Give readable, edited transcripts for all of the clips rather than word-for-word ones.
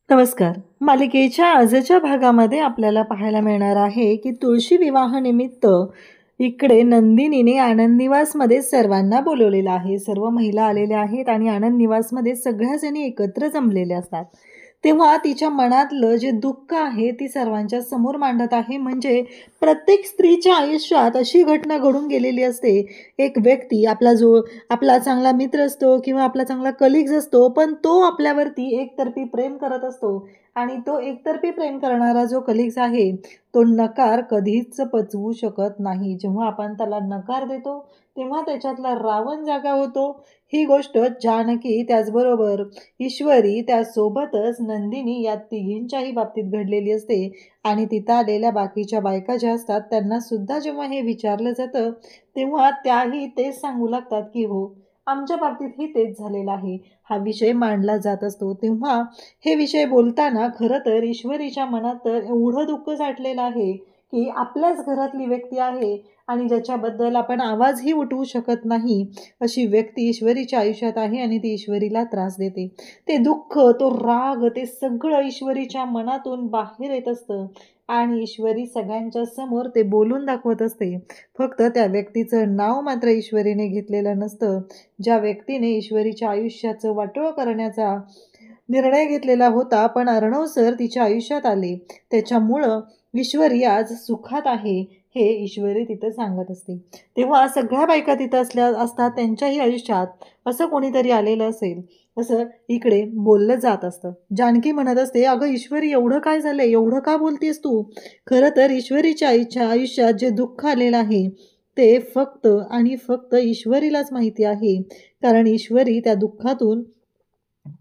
नमस्कार. मालिकेच्या आजच्या भागामध्ये आपल्याला पाहायला मिळणार आहे की तुळशी विवाहानिमित्त इकडे नंदिनीने आनंद निवासमध्ये सर्वांना बोलवलेलं आहे. सर्व महिला आलेल्या आहेत आणि आनंद निवासमध्ये सगळ्या जणी एकत्र जमलेल्या असतात. तेव्हा तिच्या मनातलं जे दुःख आहे ती सर्वांच्या समोर मांडत आहे. म्हणजे प्रत्येक स्त्रीच्या आयुष्यात अशी घटना घडून गेलेली असते. एक व्यक्ती आपला चांगला मित्र असतो किंवा आपला चांगला कलिग्स असतो, पण तो आपल्यावरती एकतर्फी प्रेम करत असतो आणि तो एकतर्फी प्रेम करणारा जो कलिग्स आहे तो नकार कधीच पचवू शकत नाही. जेव्हा आपण त्याला नकार देतो तेव्हा त्याच्यातला रावण जागा होतो. ही गोष्ट जानकी, त्याचबरोबर ईश्वरी, त्यासोबतच नंदिनी या तिघींच्याही बाबतीत घडलेली असते. आणि तिथं आलेल्या बाकीच्या बायका ज्या असतात त्यांना सुद्धा जेव्हा हे विचारलं जातं तेव्हा त्याही तेच सांगू लागतात की हो, आमच्या बाबतीतही तेच झालेलं आहे. हा विषय मांडला जात असतो. तेव्हा हे विषय बोलताना खरं तर ईश्वरीच्या मनात तर एवढं दुःख साठलेलं आहे की आपल्याच घरातली व्यक्ती आहे आणि ज्याच्याबद्दल आपण आवाजही उठवू शकत नाही, अशी व्यक्ती ईश्वरीच्या आयुष्यात आहे आणि ती ईश्वरीला त्रास देते. ते दुःख, तो राग, ते सगळं ईश्वरीच्या मनातून बाहेर येत असतं आणि ईश्वरी सगळ्यांच्या समोर ते बोलून दाखवत असते. फक्त त्या व्यक्तीचं नाव मात्र ईश्वरीने घेतलेलं नसतं. ज्या व्यक्तीने ईश्वरीच्या आयुष्याचं वाटोळं करण्याचा निर्णय घेतलेला होता, पण अर्णव सर तिच्या आयुष्यात आले. त्याच्यामुळं ईश्वरी आज सुखात आहे, हे ईश्वरी तिथं सांगत असते. तेव्हा सगळ्या बायका तिथं असतात. त्यांच्याही आयुष्यात असं कोणीतरी आलेलं असेल, असं इकडे बोललं जात असतं. जानकी म्हणत असते, अगं ईश्वरी, एवढं काय झालं, एवढं का बोलतेस तू? खरं तर ईश्वरीच्या आयुष्यात जे दुःख आलेलं आहे ते फक्त आणि फक्त ईश्वरीलाच माहिती आहे. कारण ईश्वरी त्या दुःखातून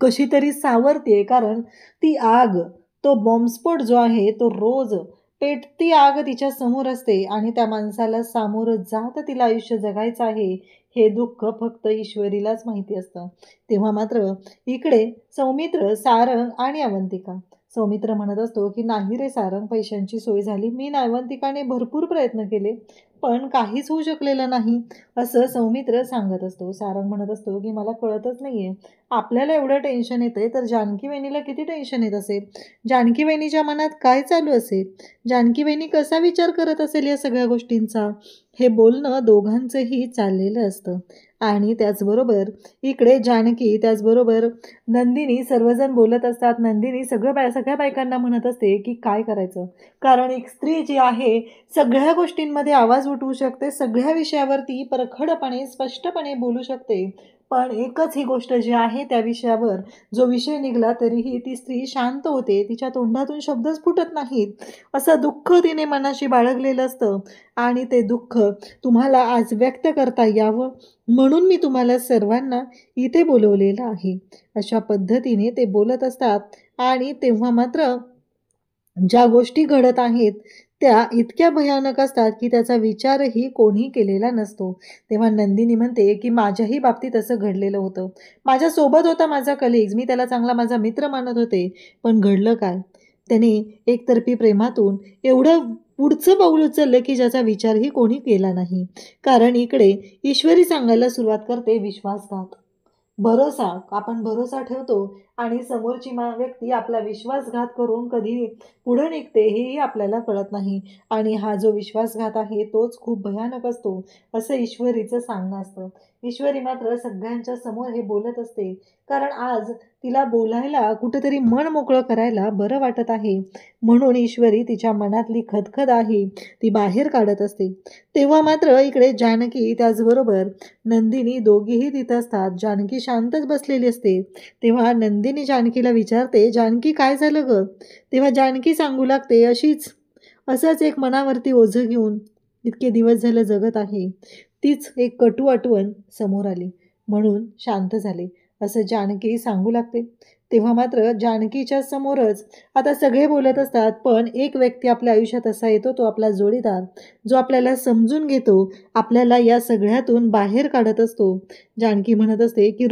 कशी तरी सावरते. कारण ती आग, तो बॉम्बस्फोट जो आहे तो रोज पेटती आग तिच्या समोर असते आणि त्या माणसाला सामोरं जात तिला आयुष्य जगायचं आहे, हे दुःख फक्त ईश्वरीलाच माहिती असतं. तेव्हा मात्र इकडे सौमित्र, सारंग आणि अवंतिका. सौमित्र म्हणत असतो की नाही रे सारंग, पैशांची सोय झाली. मी ना अवंतिकाने भरपूर प्रयत्न केले पण काहीच होऊ शकलेलं नाही, असं सौमित्र सांगत असतो. सारंग म्हणत असतो की मला कळतच नाहीये, आपल्याला एवढं टेन्शन येतंय तर जानकी वहिनीला किती टेन्शन येत असेल? जानकी वहिनीच्या मनात काय चालू असेल? जानकी वहिनी कसा विचार करत असेल या सगळ्या गोष्टींचा? हे बोलणं दोघांचंही चाललेलं असतं. आणि त्याचबरोबर इकडे जानकी, त्याचबरोबर नंदिनी सर्वजण बोलत असतात. नंदिनी सगळ्या बायकांना म्हणत असते की काय करायचं? कारण एक स्त्री जी आहे सगळ्या गोष्टींमध्ये आवाज उठवू शकते, सगळ्या विषयावरती परखडपणे, स्पष्टपणे बोलू शकते. पण एकच ही गोष्ट जी आहे त्या विषयावर जो विषय निघाला तरीही ती स्त्री शांत होते. तिच्या तोंडातून शब्दच फुटत नाहीत. असं दुःख तिने मनाशी बाळगलेलं असतं आणि ते दुःख तुम्हाला आज व्यक्त करता यावं म्हणून मी तुम्हाला सर्वांना इथे बोलवलेलं आहे. अशा पद्धतीने ते बोलत असतात आणि तेव्हा मात्र ज्या गोष्टी घडत आहेत त्या इतक्या भयानक असतात की त्याचा विचारही कोणी केलेला नसतो. तेव्हा नंदिनी म्हणते की माझ्याही बाबतीत असं घडलेलं होतं. माझ्यासोबत होता माझा कलिग्स, मी त्याला चांगला माझा मित्र मानत होते. पण घडलं काय? त्याने एकतर्फी प्रेमातून एवढं पुढचं पाऊल उचललं की ज्याचा विचारही कोणी केला नाही. कारण इकडे ईश्वरी सांगायला सुरुवात करते विश्वासघात. भरोसा, आपण भरोसा ठेवतो आणि समोरची व्यक्ती आपला विश्वासघात करून कधी पुढे निघते हेही आपल्याला कळत नाही. आणि हा जो विश्वासघात आहे तोच खूप भयानक असतो, असं ईश्वरीचं सांगणं असतं. ईश्वरी मात्र सगळ्यांच्या समोर हे बोलत असते कारण आज तिला बोलायला, कुठेतरी मन मोकळं करायला बरं वाटत आहे. म्हणून ईश्वरी तिच्या मनातली खदखद आहे ती बाहेर काढत असते. तेव्हा मात्र इकडे जानकी, त्याचबरोबर नंदिनी दोघीही तिथं असतात. जानकी शांतच बसलेली असते. तेव्हा नंदिनी जानकीला विचारते, जानकी काय झालं गं? तेव्हा जानकी सांगू लागते, असंच एक मनावरती ओझं घेऊन इतके दिवस झालं जगत आहे. तीच एक कटू आठवण समोर आली म्हणून शांत झाले, असं जानकी सांगू लागते. तेव्हा मात्र जानकीच्या समोरच आता सगळे बोलत असतात, पण एक व्यक्ती आपल्या आयुष्यात असा येतो, तो आपला जोडीदार, जो आपल्याला समजून घेतो, आपल्याला या सगळ्यातून बाहेर काढत असतो. जानकी म्हणत असते की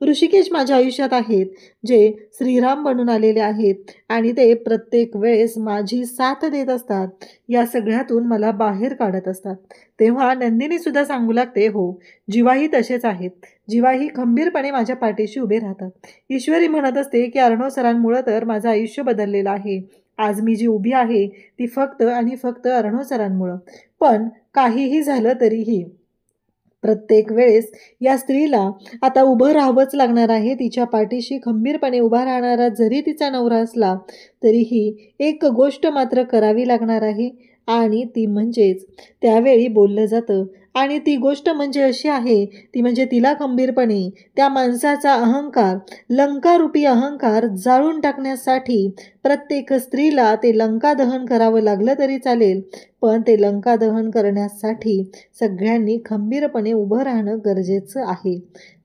ऋषिकेश माझ्या आयुष्यात आहेत, जे श्रीराम बनून आलेले आहेत आणि ते प्रत्येक वेळेस माझी साथ देत असतात. या सगळ्यातून मला बाहेर काढत असतात. तेव्हा नंदिनी सुद्धा सांगू लागते, हो, जीवाही तसेच आहेत. जीवाही खंबीरपणे माझ्या पाठीशी उभे राहतात. ईश्वरी म्हणत असते की अर्णव सरांमुळे तर माझं आयुष्य बदललेलं आहे. आज मी जी उभी आहे ती फक्त आणि फक्त अर्णव सरांमुळं. पण काहीही झालं तरीही प्रत्येक वेळेस या स्त्रीला आता उभं राहावंच लागणार आहे. तिच्या पाठीशी खंबीरपणे उभा राहणारा जरी तिचा नवरा असला तरीही एक गोष्ट मात्र करावी लागणार आहे आणि ती म्हणजेच त्यावेळी बोललं जातं आणि ती गोष्ट म्हणजे अशी आहे, ती म्हणजे तिला खंबीरपणे त्या माणसाचा अहंकार, लंकारूपी अहंकार जाळून टाकण्यासाठी प्रत्येक स्त्रीला ते लंका दहन करावं लागलं तरी चालेल, पण ते लंका दहन करण्यासाठी सगळ्यांनी खंबीरपणे उभं राहणं गरजेचं आहे.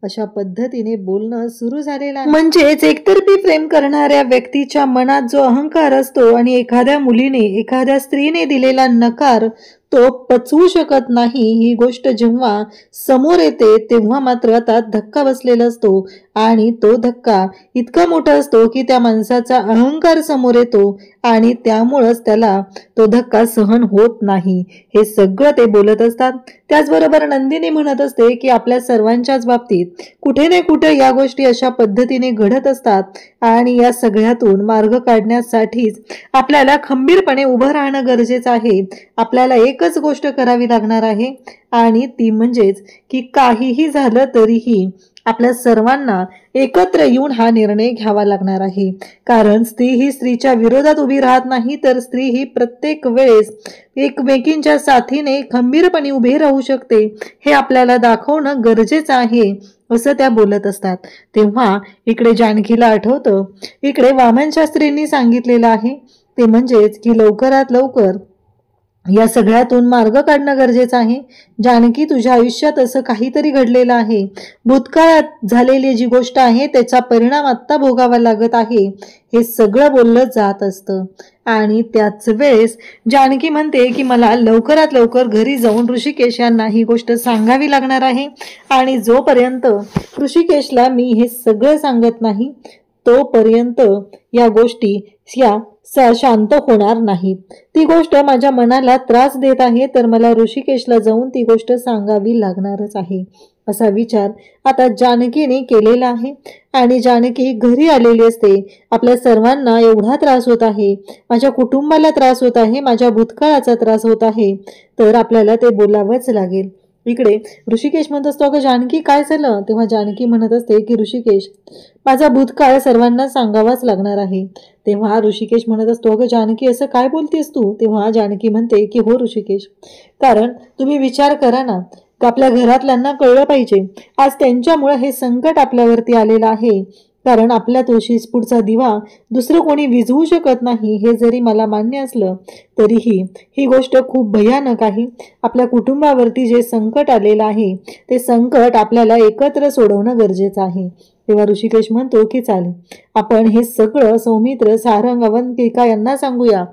अशा पद्धतीने बोलणं सुरू झालेलं आहे. म्हणजेच एकतर्फी प्रेम करणाऱ्या व्यक्तीच्या मनात जो अहंकार असतो आणि एखाद्या मुलीने, एखाद्या स्त्रीने दिलेला नकार तो पचवू शकत नाही, ही गोष्ट जेव्हा समोर येते तेव्हा मात्र आता धक्का बसलेला असतो आणि तो धक्का इतका मोठा असतो की त्या माणसाचा अहंकार समोर येतो आणि त्यामुळंच त्याला तो धक्का सहन होत नाही. हे सगळं ते बोलत असतात. त्याचबरोबर नंदिनी म्हणत असते की आपल्या सर्वांच्याच बाबतीत कुठे ना कुठे या गोष्टी अशा पद्धतीने घडत असतात आणि या सगळ्यातून मार्ग काढण्यासाठीच आपल्याला खंबीरपणे उभं राहणं गरजेचं आहे. आपल्याला एकच गोष्ट करावी लागणार आहे आणि ती म्हणजेच की काहीही झालं तरीही आपल्या सर्वांना एकत्र येऊन हा निर्णय घ्यावा लागणार आहे. कारण स्त्री ही स्त्रीच्या विरोधात उभी राहत नाही, तर स्त्री ही प्रत्येक वेळेस एकमेकींच्या साथीने खंबीरपणे उभी राहू शकते, हे आपल्याला दाखवणं गरजेचं आहे, असं त्या बोलत असतात. तेव्हा इकडे जानकीला आठवतं, इकडे वामन शास्त्रींनी सांगितलेलं आहे ते म्हणजेच की लवकरात लवकर या सगळ्यातून मार्ग काढणं गरजेचं आहे. जानकी, तुझ्या आयुष्यात असं काहीतरी घडलेलं आहे. भूतकाळात झालेली जी गोष्ट आहे त्याचा परिणाम आत्ता भोगावा लागत आहे, हे सगळं बोललं जात असतं. आणि त्याच वेळेस जानकी म्हणते की मला लवकरात लवकर घरी जाऊन ऋषिकेश यांना ही गोष्ट सांगावी लागणार आहे आणि जोपर्यंत ऋषिकेशला मी हे सगळं सांगत नाही तोपर्यंत या गोष्टी या शांत होणार नाहीत. ती गोष्ट माझ्या मनाला त्रास देत आहे, तर मला ऋषिकेशला जाऊन ती गोष्ट सांगावी लागणारच आहे, असा विचार आता जानकीने केलेला आहे. आणि जानकी घरी आलेली असते. आपल्या सर्वांना एवढा त्रास होत आहे, माझ्या कुटुंबाला त्रास होत आहे, माझ्या भूतकाळाचा त्रास होत आहे, तर आपल्याला ते बोलावंच लागेल. इकडे ऋषिकेश म्हणत असतो, अगं जानकी काय झालं? तेव्हा जानकी म्हणत असते की ऋषिकेश, माझा भूतकाळ सर्वांना सांगावाच लागणार आहे. तेव्हा ऋषिकेश म्हणत असतो, अगं जानकी असं काय बोलतेस तू? तेव्हा जानकी म्हणते की हो ऋषिकेश, कारण तुम्ही विचार करा ना, आपल्या घरातल्यांना कळलं पाहिजे, आज त्यांच्यामुळे हे संकट आपल्यावरती आलेलं आहे. कारण आपल्या तुळशीस पुढचा दिवा दुसरं कोणी विझवू शकत नाही, हे जरी मला मान्य असलं तरीही ही गोष्ट खूप भयानक आहे. आपल्या कुटुंबावरती जे संकट आलेलं आहे ते संकट आपल्याला एकत्र सोडवणं गरजेचं आहे. तेव्हा ऋषिकेश म्हणतो की चालेल, आपण हे सगळं सौमित्र, सारंग, अवंतिका यांना सांगूया.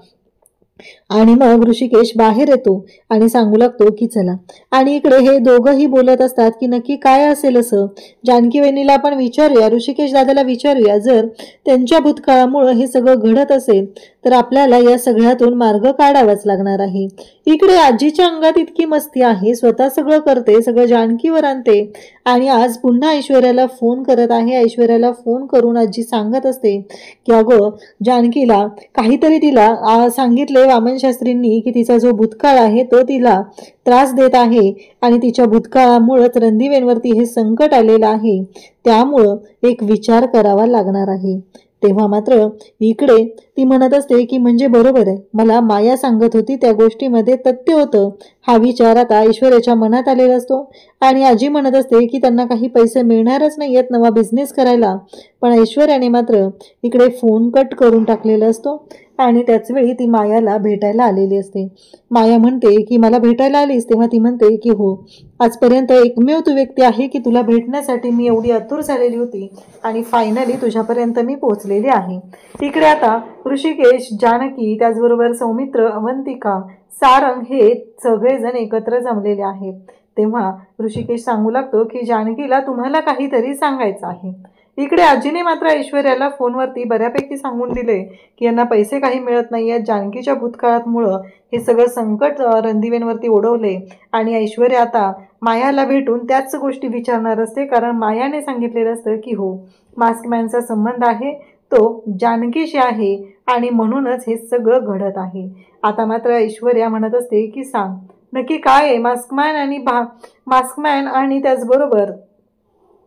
आणि मग ऋषिकेश बाहेर येतो आणि सांगू लागतो की चला. आणि इकडे हे दोघंही बोलत असतात की नक्की काय असेल असं. जानकी वहिनीला आपण विचारूया, ऋषिकेश दादाला विचारूया, जर त्यांच्या भूतकाळामुळे हे सगळं घडत असेल तर आपल्याला या सगळ्यातून मार्ग काढावाच लागणार आहे. इकडे आजीच्या अंगात इतकी मस्ती आहे, स्वतः सगळं करते, सगळं जानकीवर आणते आणि आज पुन्हा ऐश्वर्याला फोन करत आहे. ऐश्वर्याला फोन करून आजी सांगत असते की अगं जानकीला काहीतरी तिला सांगितले वामन शास्त्रींनी की तिचा जो भूतकाळ आहे तो तिला त्रास देत आहे आणि तिच्या भूतकाळामुळेच रणदिवेंवरती हे संकट आलेलं आहे, त्यामुळं एक विचार करावा लागणार आहे. तेव्हा मात्र इकडे ती म्हणत असते की म्हणजे बरोबर आहे, मला माया सांगत होती त्या गोष्टीमध्ये तथ्य होतं. हा विचार आता ऐश्वर्याच्या मनात आलेला असतो आणि आजी म्हणत असते की त्यांना काही पैसे मिळणारच नाहीयेत नवा बिझनेस करायला. पण ऐश्वर्याने मात्र इकडे फोन कट करून टाकलेला असतो आणि त्याच वेळी ती मायाला भेटायला आलेली असते. माया म्हणते की मला भेटायला आलीस? तेव्हा ती म्हणते की हो, आजपर्यंत एकमेव तू व्यक्ती आहे की तुला भेटण्यासाठी मी एवढी आतुर झालेली होती आणि फायनली तुझ्यापर्यंत मी पोहोचलेली आहे. इकडे आता ऋषिकेश, जानकी, त्याचबरोबर सौमित्र, अवंतिका, सारंग हे सगळेजण एकत्र जमलेले आहेत. तेव्हा ऋषिकेश सांगू लागतो की जानकीला तुम्हाला काहीतरी सांगायचं आहे. इकडे आजीने मात्र ऐश्वर्याला फोनवरती बऱ्यापैकी सांगून दिले की यांना पैसे काही मिळत नाही आहेत. जानकीच्या भूतकाळामुळं हे सगळं संकट रणदिवेंवरती ओढवले आणि ऐश्वर्या आता मायाला भेटून त्याच गोष्टी विचारणार असते, कारण मायाने सांगितलेलं असतं की हो, मास्कमॅनचा संबंध आहे तो जानकीशी आहे आणि म्हणूनच हे सगळं घडत आहे. आता मात्र ऐश्वर्या म्हणत असते की सांग नक्की काय आहे मास्कमॅन आणि त्याचबरोबर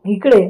इकडे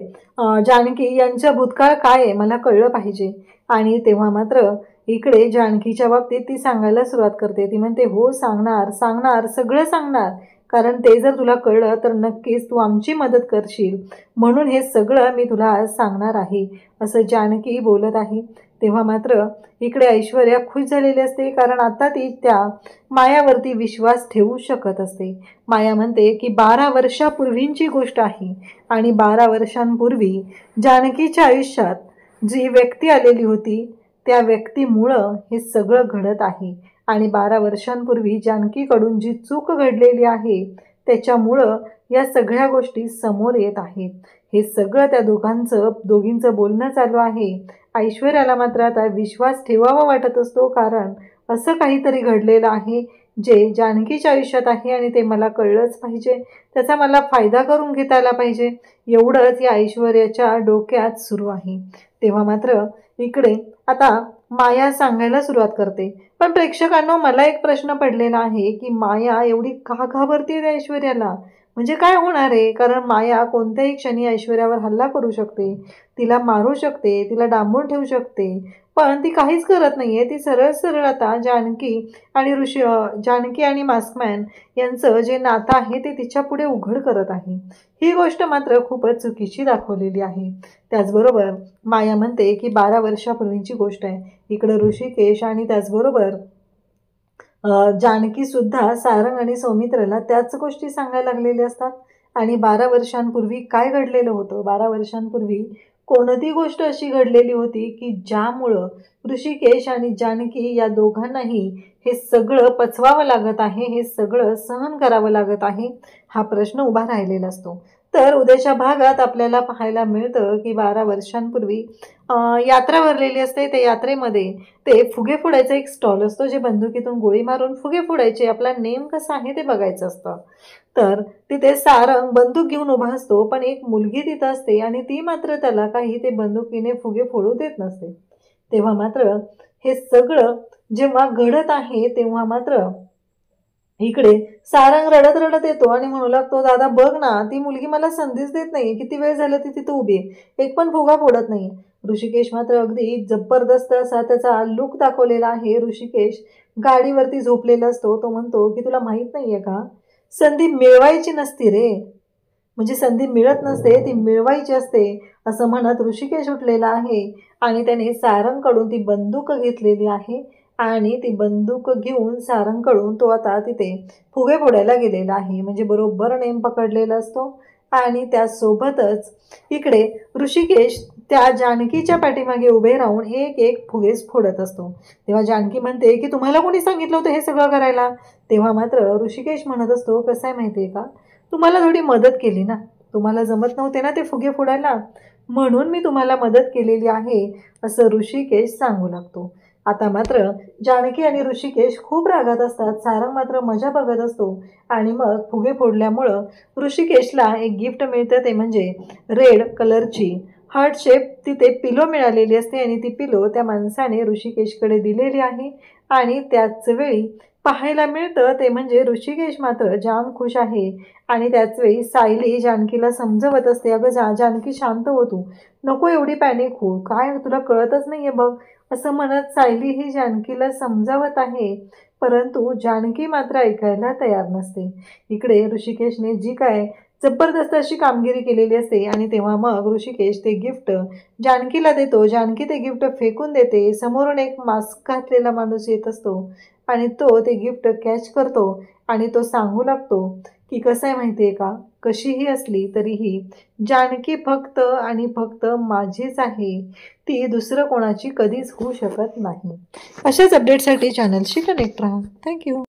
जानकी यांचा भूतकाळ काय आहे मला कळलं पाहिजे. आणि तेव्हा मात्र इकडे जानकीच्या बाबतीत ती सांगायला सुरुवात करते. ती म्हणते हो सांगणार सगळं सांगणार, कारण ते जर तुला कळलं तर नक्कीच तू आमची मदत करशील, म्हणून हे सगळं मी तुला आज सांगणार आहे असं जानकी बोलत आहे. तेव्हा मात्र इकडे ऐश्वर्या खुश झालेली असते, कारण आता ती त्या मायावरती विश्वास ठेवू शकत असते. माया म्हणते की 12 वर्षापूर्वींची गोष्ट आहे आणि 12 वर्षांपूर्वी जानकीच्या आयुष्यात जी व्यक्ती आलेली होती त्या व्यक्तीमुळं हे सगळं घडत आहे आणि 12 वर्षांपूर्वी जानकीकडून जी चूक घडलेली आहे त्याच्यामुळं या सगळ्या गोष्टी समोर येत आहेत. हे सगळं त्या दोघींचं बोलणं चालू आहे. ऐश्वर्याला मात्र आता विश्वास ठेवावा वाटत असतो, कारण असं काहीतरी घडलेलं आहे जे जानकीच्या आयुष्यात आहे आणि ते मला कळलंच पाहिजे, त्याचा मला फायदा करून घेता आला पाहिजे, एवढंच या ऐश्वर्याच्या डोक्यात सुरू आहे. तेव्हा मात्र इकडे आता माया सांगायला सुरुवात करते. पण प्रेक्षकांनो, मला एक प्रश्न पडलेला आहे की माया एवढी का घाबरते त्या ऐश्वर्याला? म्हणजे काय होणार आहे? कारण माया कोणत्याही क्षणी ऐश्वर्यावर हल्ला करू शकते, तिला मारू शकते, तिला डांबून ठेवू शकते, पण ती काहीच करत नाहीये. ती सरळ सरळ आता जानकी आणि मास्कमॅन यांचं जे नातं आहे ते तिच्या पुढे उघड करत आहे. ही गोष्ट मात्र खूपच चुकीची दाखवलेली आहे. त्याचबरोबर माया म्हणते की 12 वर्षापूर्वीची गोष्ट आहे. इकडं ऋषिकेश आणि त्याचबरोबर जानकी सुद्धा सारंग आणि सौमित्रला त्याच गोष्टी सांगायला लागलेल्या असतात. आणि 12 वर्षांपूर्वी काय घडलेलं होतं, 12 वर्षांपूर्वी कोणती गोष्ट अशी घडलेली होती की ज्यामुळं ऋषिकेश आणि जानकी या दोघांनाही हे सगळं पचवावं लागत आहे, हे सगळं सहन करावं लागत आहे, हा प्रश्न उभा राहिलेला असतो. तर उद्याच्या भागात आपल्याला पाहायला मिळतं की 12 वर्षांपूर्वी यात्रा भरलेली असते. त्या यात्रेमध्ये ते फुगे फोडायचा एक स्टॉल असतो, जे बंदुकीतून गोळी मारून फुगे फोडायचे, आपला नेम कसा आहे ते बघायचं असतं. तर तिथे सारंग बंदूक घेऊन उभा असतो, पण एक मुलगी तिथं असते आणि ती मात्र त्याला काही ते बंदुकीने फुगे फोडू देत नसते. तेव्हा मात्र हे सगळं जेव्हा घडत आहे तेव्हा मात्र इकडे सारंग रडत रडत येतो आणि म्हणू लागतो, दादा बघ ना, ती मुलगी मला संधीच देत नाही, किती वेळ झाला ती तिथं उभी आहे, एक पण फुगा फोडत नाही. ऋषिकेश मात्र अगदी जबरदस्त असा त्याचा लुक दाखवलेला आहे. ऋषिकेश गाडीवरती झोपलेला असतो. तो म्हणतो की तुला माहित नाहीये का, संधी मिळवायची नसती रे, म्हणजे संधी मिळत नसते, ती मिळवायची असते, असं म्हणत ऋषिकेश उठलेला आहे आणि त्याने सारंगकडून ती बंदूक घेतलेली आहे आणि ती बंदूक घेऊन सारंगकडून तो आता तिथे फुगे फोडायला गेलेला आहे. म्हणजे बरोबर नेम पकडलेला असतो. आणि त्यासोबतच इकडे ऋषिकेश त्या जानकीच्या पाठीमागे उभे राहून एक एक फुगेस फोडत असतो. तेव्हा जानकी म्हणते की तुम्हाला कोणी सांगितलं होतं हे सगळं करायला? तेव्हा मात्र ऋषिकेश म्हणत असतो, कसं आहे माहिती आहे का, तुम्हाला थोडी मदत केली ना, तुम्हाला जमत नव्हते ना ते फुगे फोडायला, म्हणून मी तुम्हाला मदत केलेली आहे असं ऋषिकेश सांगू लागतो. आता मात्र जानकी आणि ऋषिकेश खूप रागात असतात. सारंग मात्र मजा बघत असतो आणि मग फुगे फोडल्यामुळं ऋषिकेशला एक गिफ्ट मिळतं, ते म्हणजे रेड कलरची हार्ट शेप तिथे पिलो मिळालेली असते आणि ती पिलो त्या माणसाने ऋषिकेशकडे दिलेली आहे. आणि त्याच वेळी पाहायला मिळतं ते म्हणजे ऋषिकेश मात्र जाम खुश आहे. आणि त्याच वेळी सायली जानकीला समजवत असते, अगं जानकी शांत हो, तू नको एवढी पॅनिक हो, काय तुला कळतच नाहीये बघ, असं म्हणत सायली ही जानकीला समजावत आहे. परंतु जानकी मात्र ऐकायला तयार नसते. इकडे ऋषिकेशने जी काय जबरदस्त अशी कामगिरी केलेली असते आणि तेव्हा मग ऋषिकेश ते गिफ्ट जानकीला देतो. जानकी ते गिफ्ट फेकून देते. समोरून एक मास्क घातलेला माणूस येत असतो आणि तो ते गिफ्ट कॅच करतो आणि तो सांगू लागतो की कसं आहे माहिती आहे का, कशीही असली तरीही जानकी फक्त आणि फक्त माझीच आहे, ती दुसरं कोणाची कधीच होऊ शकत नाही. अशाच अपडेटसाठी चॅनलशी कनेक्ट राहा. थँक्यू.